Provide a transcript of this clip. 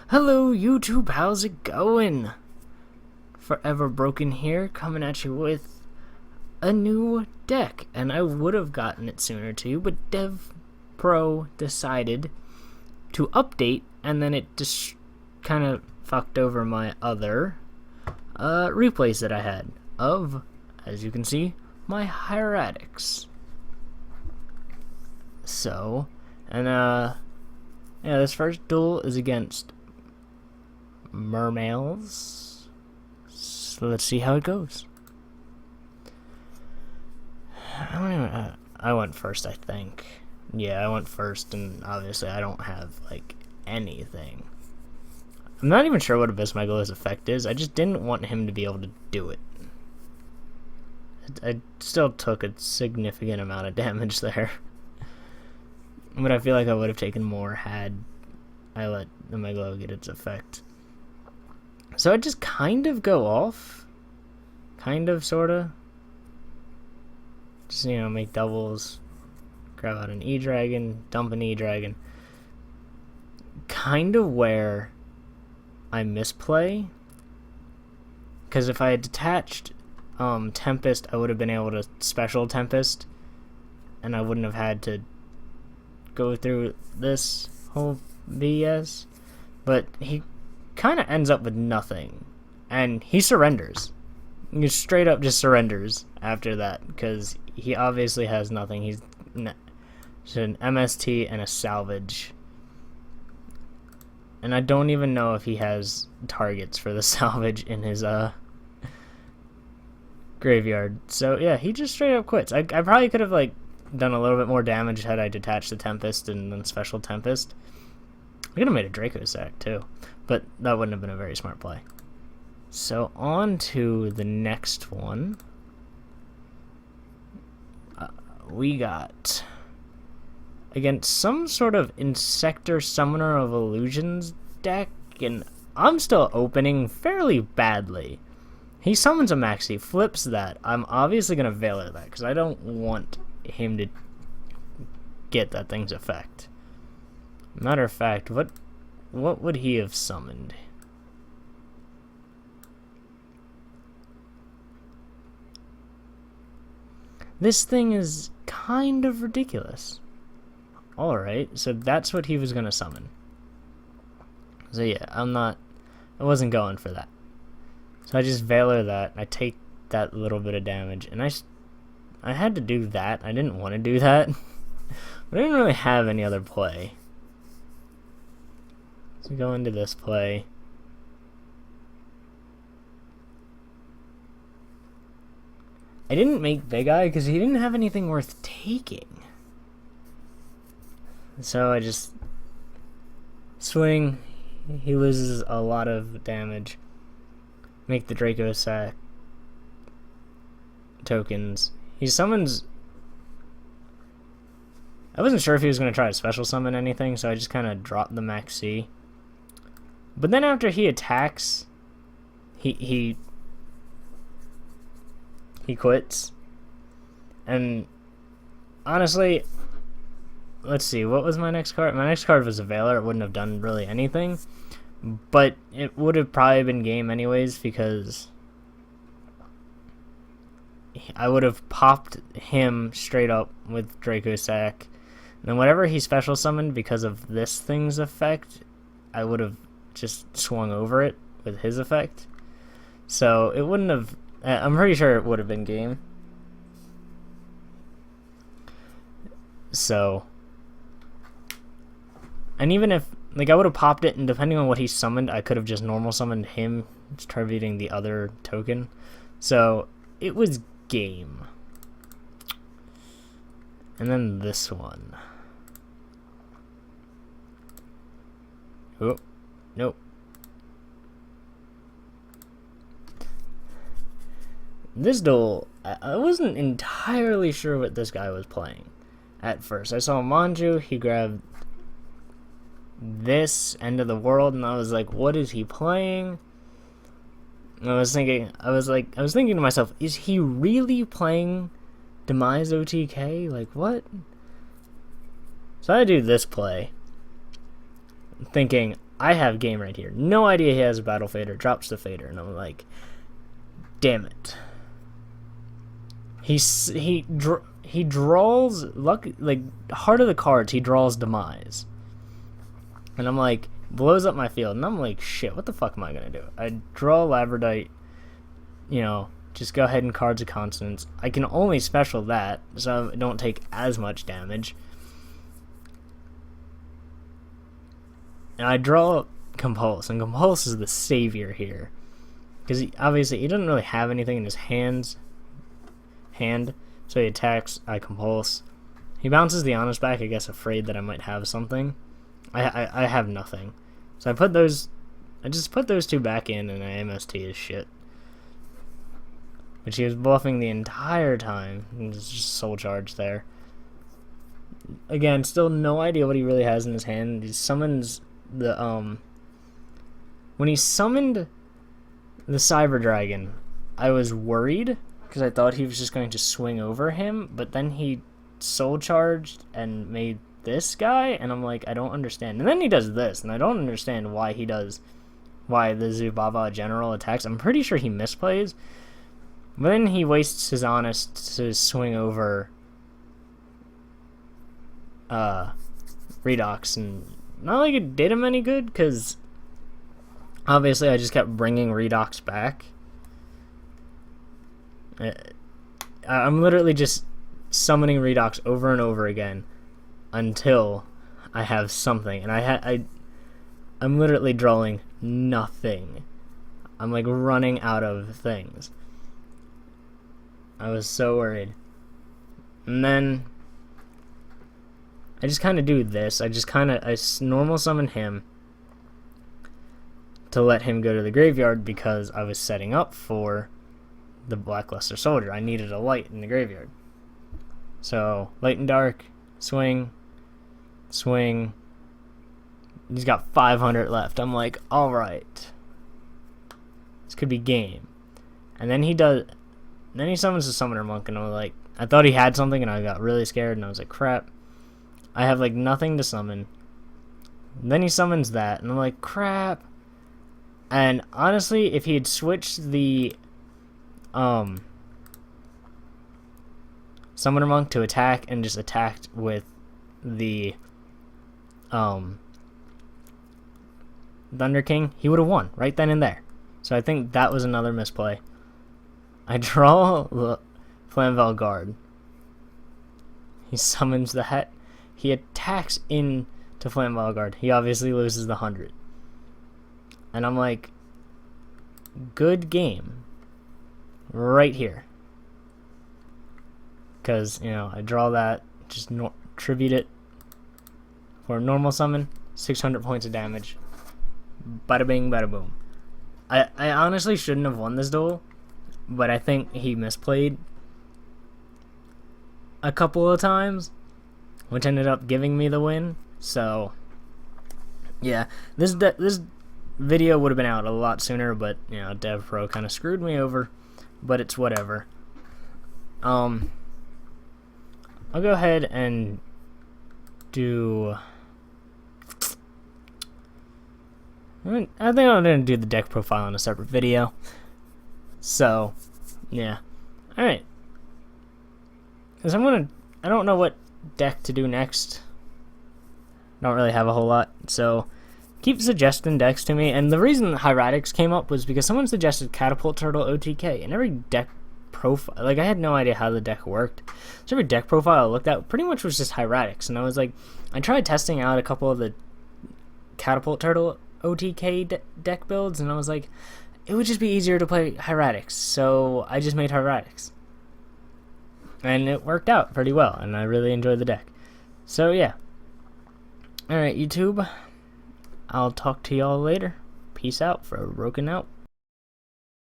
Hello YouTube, how's it going? Forever Broken here, coming at you with a new deck, and I would have gotten it sooner too, but DevPro decided to update, and then it just kind of fucked over my other replays that I had of, as you can see, my Hieratics. So, and yeah, this first duel is against mermales. So let's see how it goes. I went first, I think. Yeah, I went first, and obviously I don't have like anything. I'm not even sure what Abysmegalo's effect is. I just didn't want him to be able to do it. I still took a significant amount of damage there. But I feel like I would have taken more had I let the Megalo get its effect. So I just kind of go off. Kind of, sorta. Just, make doubles. Grab out an E-Dragon. Dump an E-Dragon. Kind of where I misplay. Because if I had detached Tempest, I would have been able to special Tempest. And I wouldn't have had to go through this whole BS, but he kind of ends up with nothing, and he surrenders. He straight up just surrenders after that, because he obviously has nothing. He's an MST and a salvage, and I don't even know if he has targets for the salvage in his graveyard. So yeah, he just straight up quits. I probably could have done a little bit more damage had I detached the Tempest and then special Tempest. I could have made a Draco sack too, but that wouldn't have been a very smart play. So on to the next one. We got against some sort of Insector Summoner of Illusions deck, and I'm still opening fairly badly. He summons a Maxi, flips that. I'm obviously going to Veiler that because I don't want him to get that thing's effect. Matter of fact, what would he have summoned? This thing is kind of ridiculous. Alright, so that's what he was gonna summon. So yeah, I wasn't going for that. So I just Veiler that, I take that little bit of damage, and I had to do that. I didn't want to do that. But I didn't really have any other play. So go into this play. I didn't make Big Eye because he didn't have anything worth taking. So I just swing. He loses a lot of damage. Make the Draco sack. Tokens. He summons... I wasn't sure if he was going to try to special summon anything, so I just kind of dropped the Max C. But then after he attacks, he quits. And honestly, let's see, what was my next card? My next card was a Veiler. It wouldn't have done really anything, but it would have probably been game anyways, because I would have popped him straight up with Draco Sack. And then whatever he special summoned because of this thing's effect, I would have just swung over it with his effect. So it wouldn't have... I'm pretty sure it would have been game. So... And even if... I would have popped it, and depending on what he summoned, I could have just normal summoned him, targeting the other token. So it was game. And then this one. Oh, nope. This duel, I wasn't entirely sure what this guy was playing at first. I saw Manju, he grabbed this End of the World, and I was like, what is he playing? And I was thinking to myself, is he really playing Demise OTK? Like, what? So I do this play, thinking, I have game right here. No idea he has a battle fader. Drops the fader, and I'm like, damn it. He draws luck, like heart of the cards. He draws demise, and I'm like, blows up my field, and I'm like, shit. What the fuck am I gonna do? I draw Labradite. You know, just go ahead and cards of consonants. I can only special that, so I don't take as much damage. And I draw Compulse, and Compulse is the savior here. Because obviously he doesn't really have anything in his hand. So he attacks, I Compulse. He bounces the Honest back, I guess afraid that I might have something. I have nothing. So I just put those two back in, and I MST his shit. Which he was bluffing the entire time. And it's just soul charge there. Again, still no idea what he really has in his hand. He summons the when he summoned the Cyber Dragon, I was worried because I thought he was just going to swing over him, but then he soul charged and made this guy, and I'm like, I don't understand. And then he does this, and I don't understand why the Zubaba general attacks. I'm pretty sure he misplays, but then he wastes his Honest to swing over Redox, and not like it did him any good, because obviously I just kept bringing Redox back. I'm literally just summoning Redox over and over again until I have something, and I'm literally drawing nothing. I'm like running out of things. I was so worried. And then I just kind of do this. I normal summon him to let him go to the graveyard because I was setting up for the Blackluster Soldier. I needed a light in the graveyard. So, light and dark, swing. He's got 500 left. I'm like, alright. This could be game. And then he summons the Summoner Monk, and I was like, I thought he had something, and I got really scared, and I was like, crap. I have like nothing to summon. And then he summons that, and I'm like, crap. And honestly, if he had switched the Summoner Monk to attack and just attacked with the Thunder King, he would have won right then and there. So I think that was another misplay. I draw the Flamvel Guard. He summons the hat. He attacks into Flamvel Guard. He obviously loses the 100. And I'm like, good game. Right here. Because, you know, I draw that, just tribute it for a normal summon, 600 points of damage. Bada bing, bada boom. I honestly shouldn't have won this duel, but I think he misplayed a couple of times, which ended up giving me the win. So, yeah, this video would have been out a lot sooner, but, you know, DevPro kind of screwed me over, but it's whatever. I'll go ahead and do... I think I'm going to do the deck profile in a separate video. So, yeah. Alright. Because I don't know what deck to do next. Don't really have a whole lot. So, keep suggesting decks to me. And the reason Hieratics came up was because someone suggested Catapult Turtle OTK. And every deck profile, like, I had no idea how the deck worked. So every deck profile I looked at pretty much was just Hieratics. And I was like, I tried testing out a couple of the Catapult Turtle OTK deck builds, and I was like, it would just be easier to play Hieratics, so I just made Hieratics. And it worked out pretty well, and I really enjoyed the deck. So yeah. Alright, YouTube. I'll talk to y'all later. Peace out. Broken out.